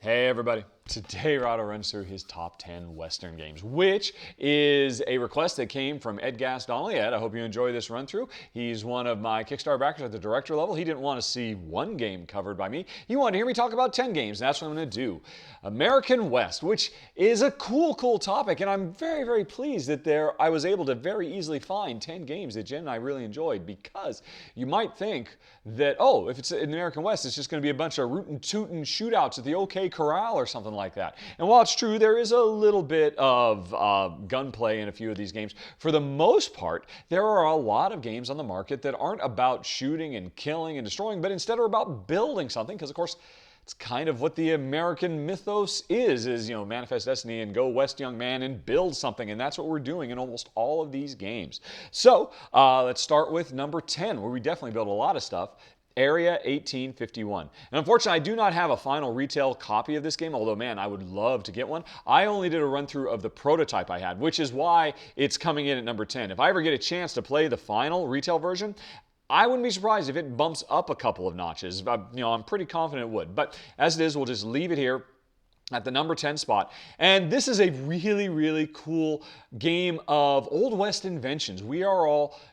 Hey everybody. Today Rahdo runs through his top 10 Western games, which is a request that came from Ed Gass Donnelly. Ed, I hope you enjoy this run through. He's one of my Kickstarter backers at the director level. He didn't want to see one game covered by me. He wanted to hear me talk about 10 games, and that's what I'm going to do. American West, which is a cool topic, and I'm very pleased that I was able to very easily find 10 games that Jen and I really enjoyed, because you might think that, oh, if it's in American West, it's just going to be a bunch of rootin' tootin' shootouts at the OK Corral or something like that. And while it's true, there is a little bit of gunplay in a few of these games. For the most part, there are a lot of games on the market that aren't about shooting and killing and destroying, but instead are about building something, because of course, it's kind of what the American mythos is, manifest destiny and go west, young man, and build something. And that's what we're doing in almost all of these games. So let's start with number 10, where we definitely build a lot of stuff. Area 1851. And unfortunately, I do not have a final retail copy of this game, although, man, I would love to get one. I only did a run-through of the prototype I had, which is why it's coming in at number 10. If I ever get a chance to play the final retail version, I wouldn't be surprised if it bumps up a couple of notches. I'm pretty confident it would. But as it is, we'll just leave it here at the number 10 spot. And this is a really cool game of Old West inventions.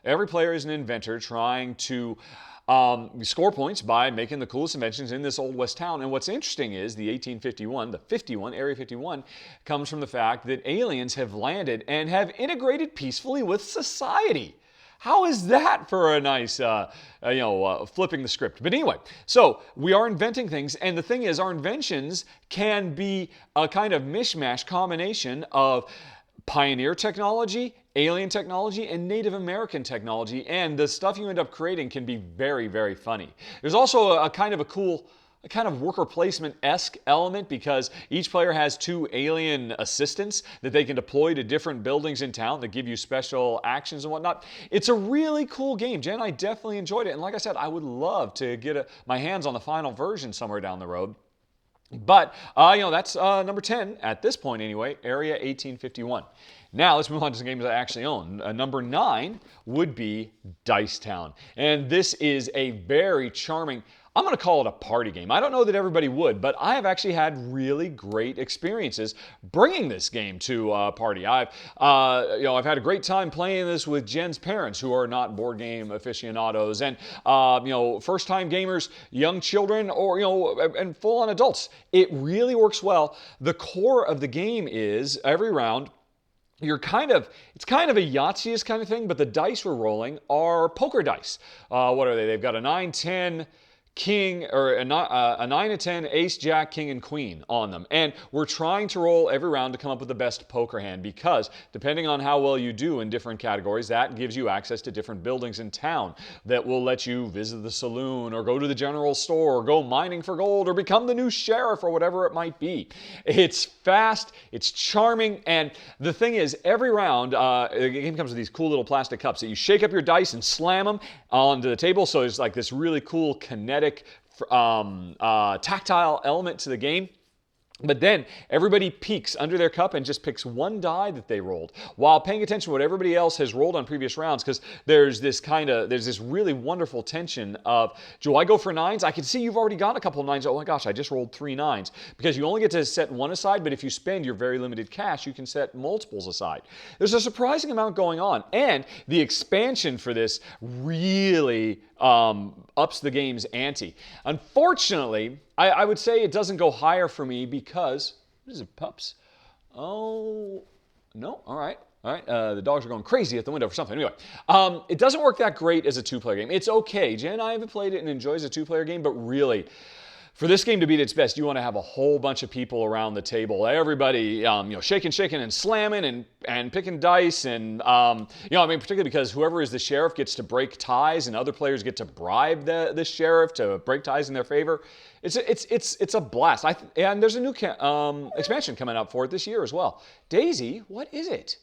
Every player is an inventor trying to score points by making the coolest inventions in this Old West town. And what's interesting is the 1851, Area 51, comes from the fact that aliens have landed and have integrated peacefully with society. How is that for a nice, flipping the script? But anyway, so we are inventing things, and the thing is, our inventions can be a kind of mishmash combination of pioneer technology, alien technology, and Native American technology, and the stuff you end up creating can be very funny. There's also a kind of worker placement-esque element, because each player has two alien assistants that they can deploy to different buildings in town that give you special actions and whatnot. It's a really cool game. Jen and I definitely enjoyed it, and like I said, I would love to get my hands on the final version somewhere down the road. But, that's number 10 at this point anyway, Area 1851. Now, let's move on to some games I actually own. Number 9 would be Dice Town. And this is a very charming, I'm going to call it a party game. I don't know that everybody would, but I have actually had really great experiences bringing this game to a party. I've had a great time playing this with Jen's parents, who are not board game aficionados, and first-time gamers, young children, and full-on adults. It really works well. The core of the game is every round, it's kind of a Yahtzee kind of thing, but the dice we're rolling are poker dice. What are they? They've got a 9, 10, king, or a 9 and 10, ace, jack, king, and queen on them. And we're trying to roll every round to come up with the best poker hand, because depending on how well you do in different categories, that gives you access to different buildings in town that will let you visit the saloon, or go to the general store, or go mining for gold, or become the new sheriff, or whatever it might be. It's fast, it's charming, and the thing is, every round, the game comes with these cool little plastic cups that you shake up your dice and slam them onto the table, so it's like this really cool kinetic tactile element to the game. But then everybody peeks under their cup and just picks one die that they rolled, while paying attention to what everybody else has rolled on previous rounds, because there's this really wonderful tension of, do I go for 9s? I can see you've already got a couple of 9s. Oh my gosh, I just rolled 3 9s. Because you only get to set one aside, but if you spend your very limited cash, you can set multiples aside. There's a surprising amount going on, and the expansion for this really ups the game's ante. Unfortunately, I would say it doesn't go higher for me because, what is it, pups? Oh, no, all right. The dogs are going crazy at the window for something. Anyway, it doesn't work that great as a two-player game. It's okay. Jen and I haven't played it and enjoys a two-player game, but really, for this game to be at its best, you want to have a whole bunch of people around the table. Everybody, shaking and slamming and picking dice, and particularly because whoever is the sheriff gets to break ties, and other players get to bribe the sheriff to break ties in their favor. It's a blast. And there's a new expansion coming up for it this year as well. Daisy, what is it?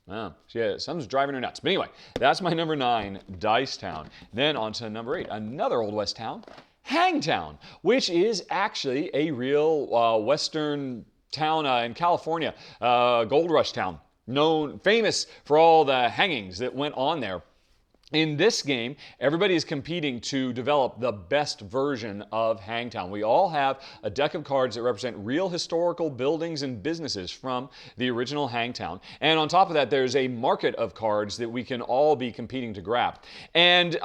Something's driving her nuts. But anyway, that's my number 9, Dice Town. Then on to number 8, another Old West town, Hangtown, which is actually a real Western town in California, gold rush town, famous for all the hangings that went on there. In this game, everybody is competing to develop the best version of Hangtown. We all have a deck of cards that represent real historical buildings and businesses from the original Hangtown. And on top of that, there's a market of cards that we can all be competing to grab. And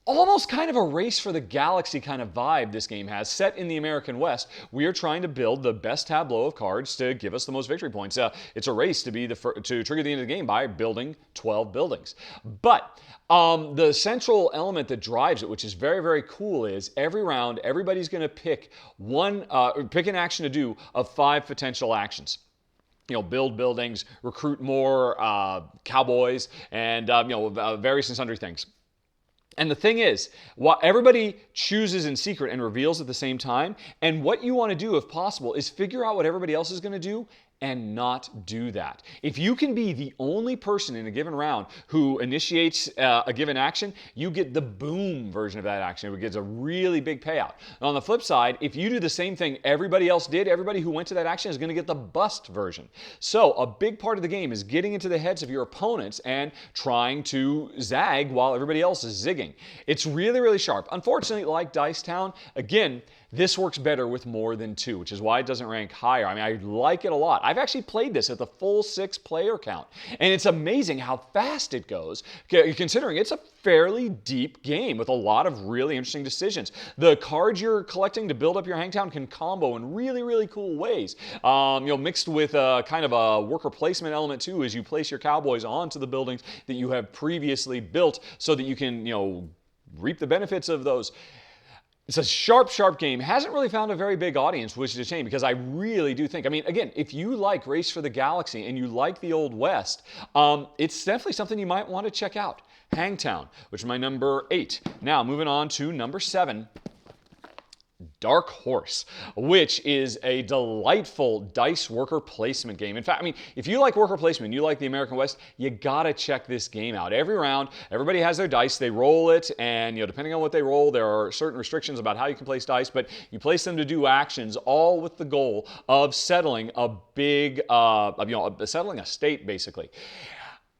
almost kind of a race for the galaxy kind of vibe this game has. Set in the American West, we are trying to build the best tableau of cards to give us the most victory points. It's a race to to trigger the end of the game by building 12 buildings. But the central element that drives it, which is very, very cool, is every round everybody's going to pick pick an action to do of 5 potential actions. Build buildings, recruit more cowboys, and various and sundry things. And the thing is, everybody chooses in secret and reveals at the same time. And what you want to do, if possible, is figure out what everybody else is going to do and not do that. If you can be the only person in a given round who initiates a given action, you get the boom version of that action. It gets a really big payout. On the flip side, if you do the same thing everybody else did, everybody who went to that action is going to get the bust version. So a big part of the game is getting into the heads of your opponents and trying to zag while everybody else is zigging. It's really, really sharp. Unfortunately, like Dice Town, again, this works better with more than 2, which is why it doesn't rank higher. I mean, I like it a lot. I've actually played this at the full 6-player count, and it's amazing how fast it goes, considering it's a fairly deep game with a lot of really interesting decisions. The cards you're collecting to build up your Hangtown can combo in really, really cool ways. Mixed with kind of a worker placement element too, as you place your cowboys onto the buildings that you have previously built so that you can, reap the benefits of those. It's a sharp, sharp game. Hasn't really found a very big audience, which is a shame, because I really do think, again, if you like Race for the Galaxy and you like the Old West, it's definitely something you might want to check out. Hangtown, which is my number 8. Now, moving on to number 7. Dark Horse, which is a delightful dice worker placement game. In fact, if you like worker placement, you like the American West, you gotta check this game out. Every round, everybody has their dice, they roll it, and depending on what they roll, there are certain restrictions about how you can place dice, but you place them to do actions, all with the goal of settling a big, settling a state, basically.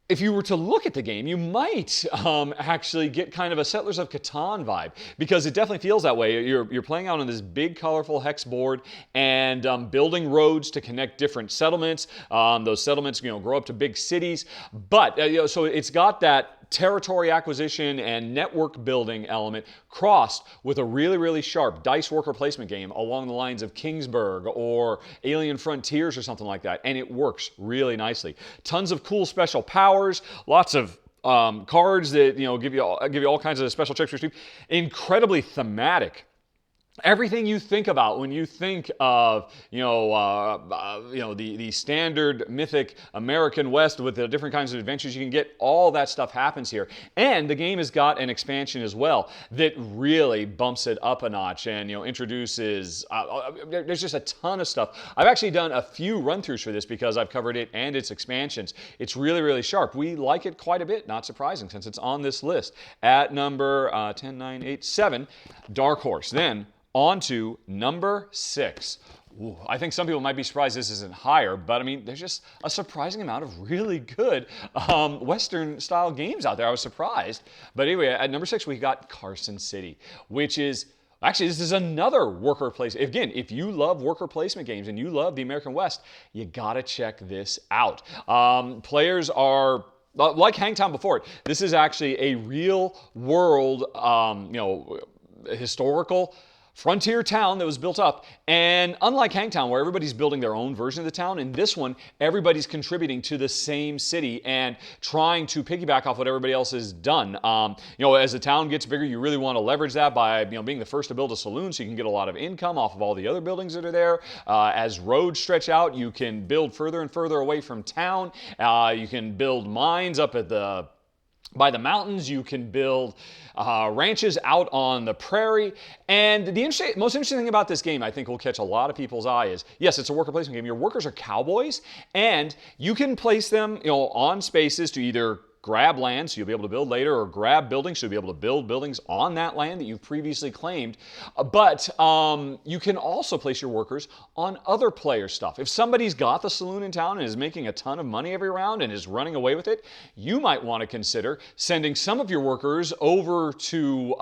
If you were to look at the game, you might actually get kind of a Settlers of Catan vibe, because it definitely feels that way. You're playing out on this big, colorful hex board and building roads to connect different settlements. Those settlements, grow up to big cities. But so it's got that territory acquisition and network building element crossed with a really, really sharp dice worker placement game along the lines of Kingsburg or Alien Frontiers or something like that, and it works really nicely. Tons of cool special powers, lots of cards that give you all kinds of special tricks. Incredibly thematic. Everything you think about when you think of, the standard mythic American West with the different kinds of adventures you can get, all that stuff happens here. And the game has got an expansion as well that really bumps it up a notch and, introduces, there's just a ton of stuff. I've actually done a few run-throughs for this because I've covered it and its expansions. It's really, really sharp. We like it quite a bit, not surprising, since it's on this list. At number 10, 9, 8, 7, Dark Horse. Then, on to number 6. Ooh, I think some people might be surprised this isn't higher, but there's just a surprising amount of really good Western-style games out there. I was surprised. But anyway, at number 6, we got Carson City, which is, actually, this is another worker placement. Again, if you love worker placement games and you love the American West, you gotta check this out. Players are, like Hangtown before it, this is actually a real-world, historical frontier town that was built up. And unlike Hangtown, where everybody's building their own version of the town, in this one, everybody's contributing to the same city and trying to piggyback off what everybody else has done. As the town gets bigger, you really want to leverage that by being the first to build a saloon so you can get a lot of income off of all the other buildings that are there. As roads stretch out, you can build further and further away from town. You can build mines up at by the mountains. You can build ranches out on the prairie. And the most interesting thing about this game, I think will catch a lot of people's eye, is, yes, it's a worker placement game. Your workers are cowboys, and you can place them on spaces to either grab land, so you'll be able to build later, or grab buildings, so you'll be able to build buildings on that land that you've previously claimed. But you can also place your workers on other players' stuff. If somebody's got the saloon in town and is making a ton of money every round and is running away with it, you might want to consider sending some of your workers over to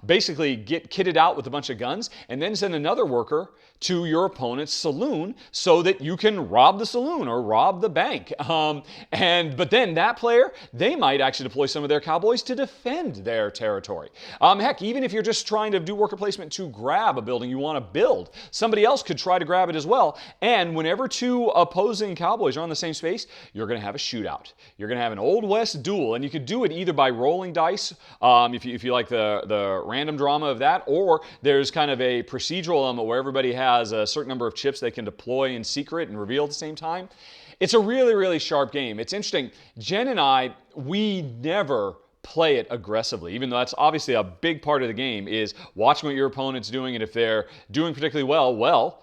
basically get kitted out with a bunch of guns, and then send another worker to your opponent's saloon so that you can rob the saloon or rob the bank. But then that player, they might actually deploy some of their cowboys to defend their territory. Heck, even if you're just trying to do worker placement to grab a building you want to build, somebody else could try to grab it as well. And whenever two opposing cowboys are on the same space, you're going to have a shootout. You're going to have an Old West duel, and you could do it either by rolling dice, if you like the random drama of that, or there's kind of a procedural element where everybody has a certain number of chips they can deploy in secret and reveal at the same time. It's a really, really sharp game. It's interesting. Jen and I, we never play it aggressively, even though that's obviously a big part of the game, is watching what your opponent's doing, and if they're doing particularly well,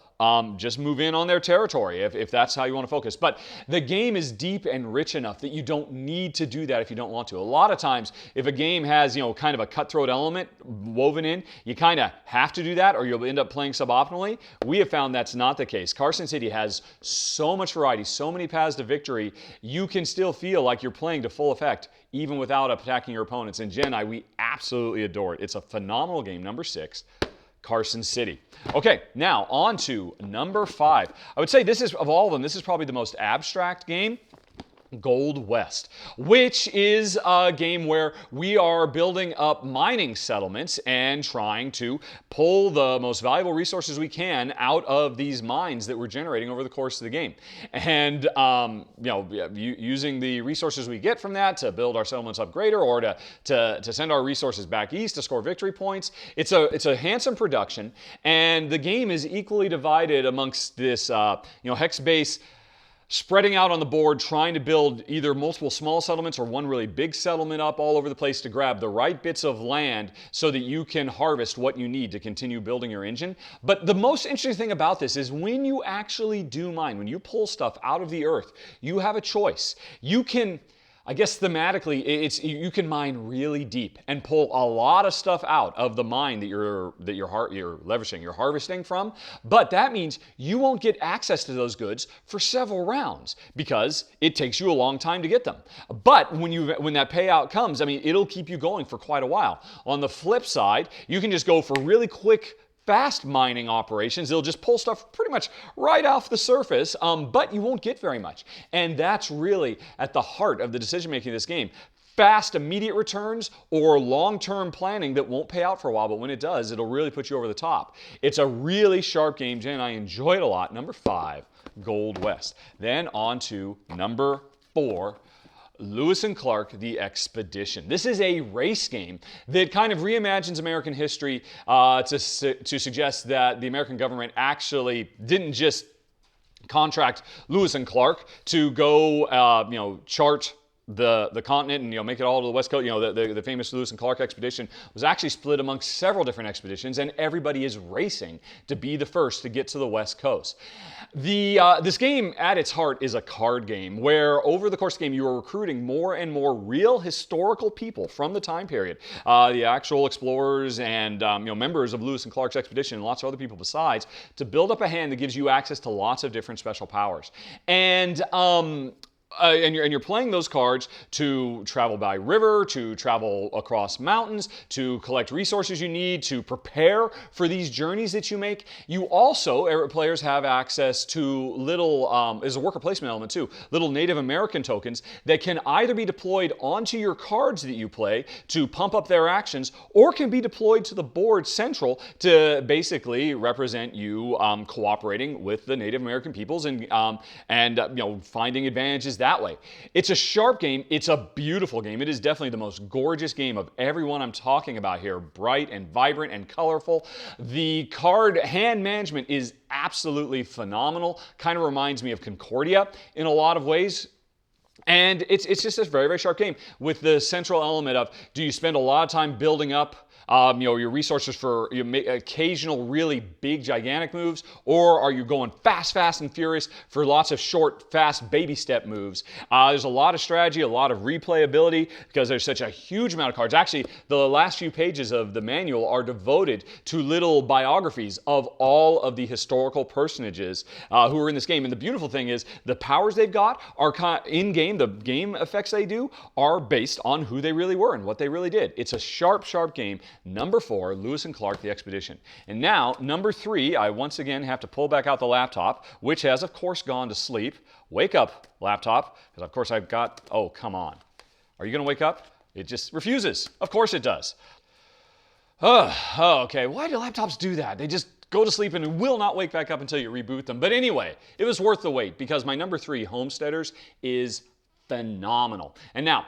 just move in on their territory if that's how you want to focus. But the game is deep and rich enough that you don't need to do that if you don't want to. A lot of times, if a game has, kind of a cutthroat element woven in, you kind of have to do that or you'll end up playing suboptimally. We have found that's not the case. Carson City has so much variety, so many paths to victory, you can still feel like you're playing to full effect even without attacking your opponents. And Jen and I, we absolutely adore it. It's a phenomenal game. Number 6. Carson City. Okay, now on to number 5. I would say this is, of all of them, this is probably the most abstract game. Gold West, which is a game where we are building up mining settlements and trying to pull the most valuable resources we can out of these mines that we're generating over the course of the game. And, using the resources we get from that to build our settlements up greater, or to send our resources back east to score victory points. It's a handsome production, and the game is equally divided amongst this, hex base, spreading out on the board, trying to build either multiple small settlements or one really big settlement up all over the place to grab the right bits of land so that you can harvest what you need to continue building your engine. But the most interesting thing about this is when you actually do mine, when you pull stuff out of the earth, you have a choice. You can, I guess thematically, you can mine really deep and pull a lot of stuff out of the mine that you're leveraging, you're harvesting from. But that means you won't get access to those goods for several rounds because it takes you a long time to get them. But when that payout comes, it'll keep you going for quite a while. On the flip side, you can just go for really quick, fast mining operations. They'll just pull stuff pretty much right off the surface, but you won't get very much. And that's really at the heart of the decision-making of this game. Fast, immediate returns or long-term planning that won't pay out for a while, but when it does, it'll really put you over the top. It's a really sharp game, Jen and I enjoy it a lot. Number 5, Gold West. Then on to number 4, Lewis and Clark, The Expedition. This is a race game that kind of reimagines American history to suggest that the American government actually didn't just contract Lewis and Clark to go, chart the continent and make it all to the West Coast. The famous Lewis and Clark expedition was actually split amongst several different expeditions, and everybody is racing to be the first to get to the West Coast. This game at its heart is a card game where over the course of the game you are recruiting more and more real historical people from the time period, the actual explorers and members of Lewis and Clark's expedition and lots of other people besides, to build up a hand that gives you access to lots of different special powers. And you're playing those cards to travel by river, to travel across mountains, to collect resources you need, to prepare for these journeys that you make. You also, players have access to little, there's a worker placement element too, little Native American tokens that can either be deployed onto your cards that you play to pump up their actions, or can be deployed to the board central to basically represent you cooperating with the Native American peoples and finding advantages that way. It's a sharp game. It's a beautiful game. It is definitely the most gorgeous game of every one I'm talking about here. Bright and vibrant and colorful. The card hand management is absolutely phenomenal. Kind of reminds me of Concordia in a lot of ways. And it's just a very, very sharp game with the central element of, do you spend a lot of time building up your resources for occasional really big gigantic moves, or are you going fast and furious for lots of short, fast baby step moves? There's a lot of strategy, a lot of replayability, because there's such a huge amount of cards. Actually, the last few pages of the manual are devoted to little biographies of all of the historical personages who are in this game. And the beautiful thing is the powers they've got are in-game, the game effects they do are based on who they really were and what they really did. It's a sharp game. Number 4, Lewis and Clark, The Expedition. And now, number 3, I once again have to pull back out the laptop, which has, of course, gone to sleep. Wake up, laptop, because, of course, I've got... Oh, come on. Are you going to wake up? It just refuses. Of course it does. Okay. Why do laptops do that? They just go to sleep and will not wake back up until you reboot them. But anyway, it was worth the wait because my number 3, Homesteaders, is phenomenal. And now,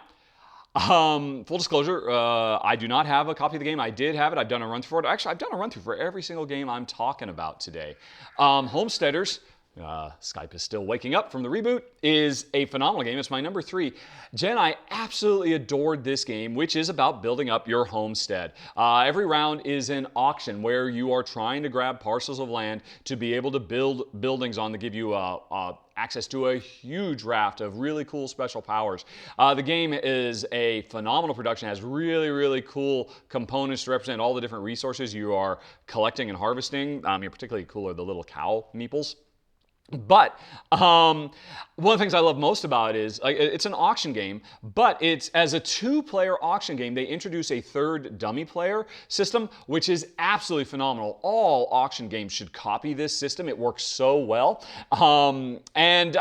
full disclosure, I do not have a copy of the game. I did have it. I've done a run-through for it. Actually, I've done a run-through for every single game I'm talking about today. Homesteaders, Skype is still waking up from the reboot, is a phenomenal game. It's my number 3. Jen, I absolutely adored this game, which is about building up your homestead. Every round is an auction where you are trying to grab parcels of land to be able to build buildings on to give you access to a huge raft of really cool special powers. The game is a phenomenal production. It has really cool components to represent all the different resources you are collecting and harvesting. Particularly cool are the little cow meeples. But one of the things I love most about it is it's an auction game, but it's as a 2-player auction game, they introduce a 3rd dummy player system, which is absolutely phenomenal. All auction games should copy this system. It works so well. And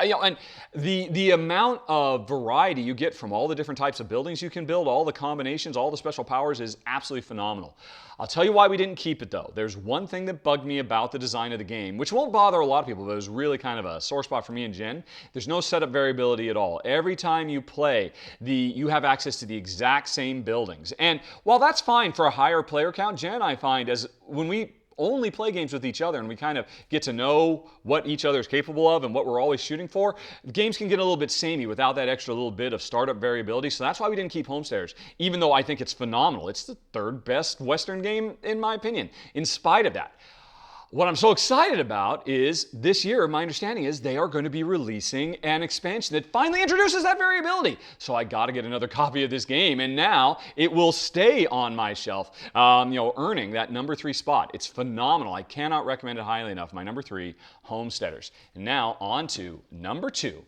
the amount of variety you get from all the different types of buildings you can build, all the combinations, all the special powers is absolutely phenomenal. I'll tell you why we didn't keep it, though. There's one thing that bugged me about the design of the game, which won't bother a lot of people, but it was really kind of a sore spot for me and Jen. There's no setup variability at all. Every time you play, you have access to the exact same buildings. And while that's fine for a higher player count, Jen, I find, as when we only play games with each other and we kind of get to know what each other is capable of and what we're always shooting for, games can get a little bit samey without that extra little bit of startup variability. So that's why we didn't keep Homesteaders, even though I think it's phenomenal. It's the 3rd best Western game, in my opinion, in spite of that. What I'm so excited about is this year, my understanding is they are going to be releasing an expansion that finally introduces that variability. So I got to get another copy of this game, and now it will stay on my shelf, earning that number 3 spot. It's phenomenal. I cannot recommend it highly enough. My number 3, Homesteaders. And now on to number 2.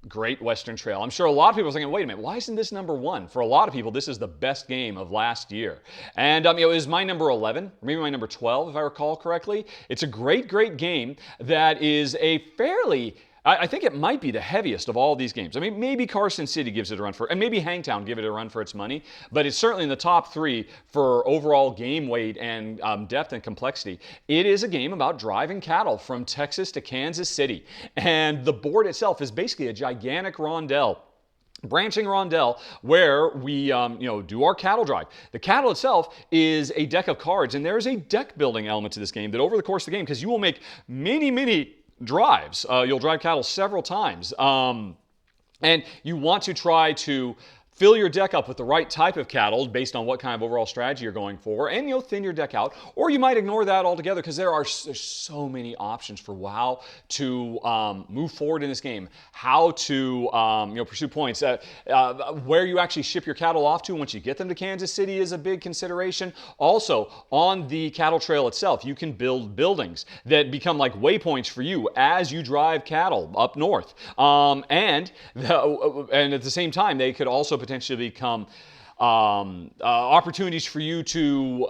Great Western Trail. I'm sure a lot of people are thinking, wait a minute, why isn't this number 1? For a lot of people, this is the best game of last year. And it was my number 11, or maybe my number 12, if I recall correctly. It's a great game that is a fairly... I think it might be the heaviest of all these games. I mean, maybe Carson City gives it a run for, and maybe Hangtown give it a run for its money, but it's certainly in the top 3 for overall game weight and depth and complexity. It is a game about driving cattle from Texas to Kansas City, and the board itself is basically a gigantic rondelle. Branching rondelle where we do our cattle drive. The cattle itself is a deck of cards, and there is a deck building element to this game that over the course of the game, because you will make many drives. You'll drive cattle several times. And you want to try to fill your deck up with the right type of cattle based on what kind of overall strategy you're going for, and thin your deck out, or you might ignore that altogether because there's so many options for how to move forward in this game, how to pursue points, where you actually ship your cattle off to once you get them to Kansas City is a big consideration. Also, on the cattle trail itself, you can build buildings that become like waypoints for you as you drive cattle up north, and at the same time, they could also potentially become opportunities for you to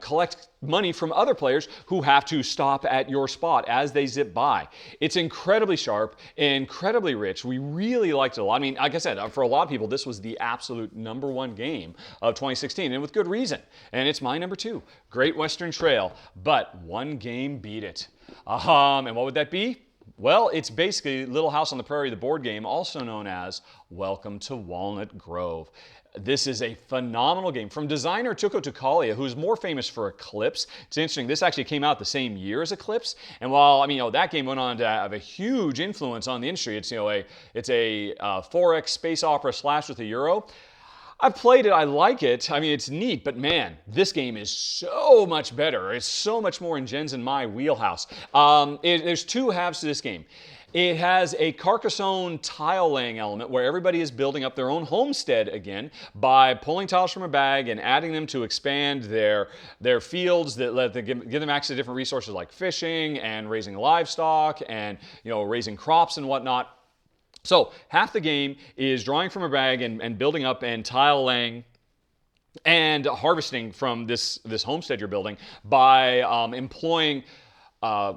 collect money from other players who have to stop at your spot as they zip by. It's incredibly sharp, incredibly rich. We really liked it a lot. I mean, like I said, for a lot of people, this was the absolute number 1 game of 2016, and with good reason. And it's my number 2, Great Western Trail. But one game beat it. And what would that be? Well, it's basically Little House on the Prairie, the board game, also known as Welcome to Walnut Grove. This is a phenomenal game from designer Tuco Tucalia, who's more famous for Eclipse. It's interesting, this actually came out the same year as Eclipse, and while that game went on to have a huge influence on the industry, it's a 4X space opera slashed with a Euro. I've played it. I like it. I mean, it's neat, but man, this game is so much better. It's so much more in Jen's and my wheelhouse. There's two halves to this game. It has a Carcassonne tile laying element where everybody is building up their own homestead again by pulling tiles from a bag and adding them to expand their fields that let them give them access to different resources like fishing and raising livestock and raising crops and whatnot. So half the game is drawing from a bag and building up and tile laying and harvesting from this homestead you're building by employing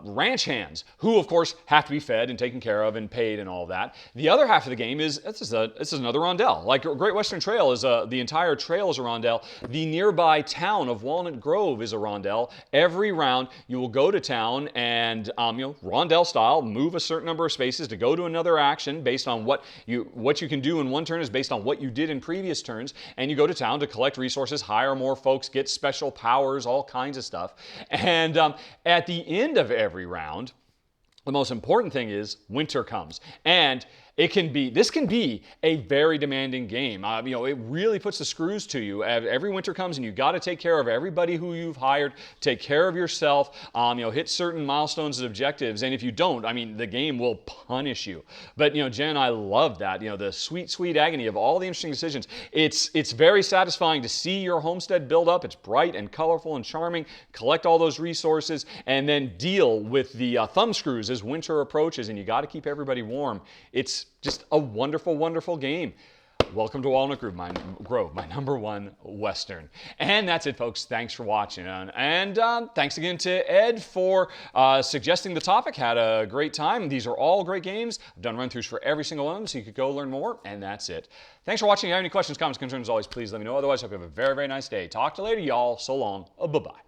ranch hands, who of course have to be fed and taken care of and paid and all of that. The other half of the game is this is another rondelle. Like Great Western Trail is the entire trail is a rondelle. The nearby town of Walnut Grove is a rondelle. Every round you will go to town and rondelle style move a certain number of spaces to go to another action based on what you can do in one turn is based on what you did in previous turns, and you go to town to collect resources, hire more folks, get special powers, all kinds of stuff. And at the end of every round, the most important thing is winter comes, and this can be a very demanding game. It really puts the screws to you. Every winter comes and you got to take care of everybody who you've hired, take care of yourself, hit certain milestones and objectives. And if you don't, the game will punish you. But Jen, I love that. The sweet, sweet agony of all the interesting decisions. It's very satisfying to see your homestead build up. It's bright and colorful and charming. Collect all those resources and then deal with the thumb screws as winter approaches. And you got to keep everybody warm. It's just a wonderful, wonderful game. Welcome to Walnut Grove, my #1 Western. And that's it, folks. Thanks for watching. And thanks again to Ed for suggesting the topic. Had a great time. These are all great games. I've done run-throughs for every single one of them, so you could go learn more. And that's it. Thanks for watching. If you have any questions, comments, concerns, always please let me know. Otherwise, I hope you have a very, very nice day. Talk to you later, y'all. So long. Bye-bye.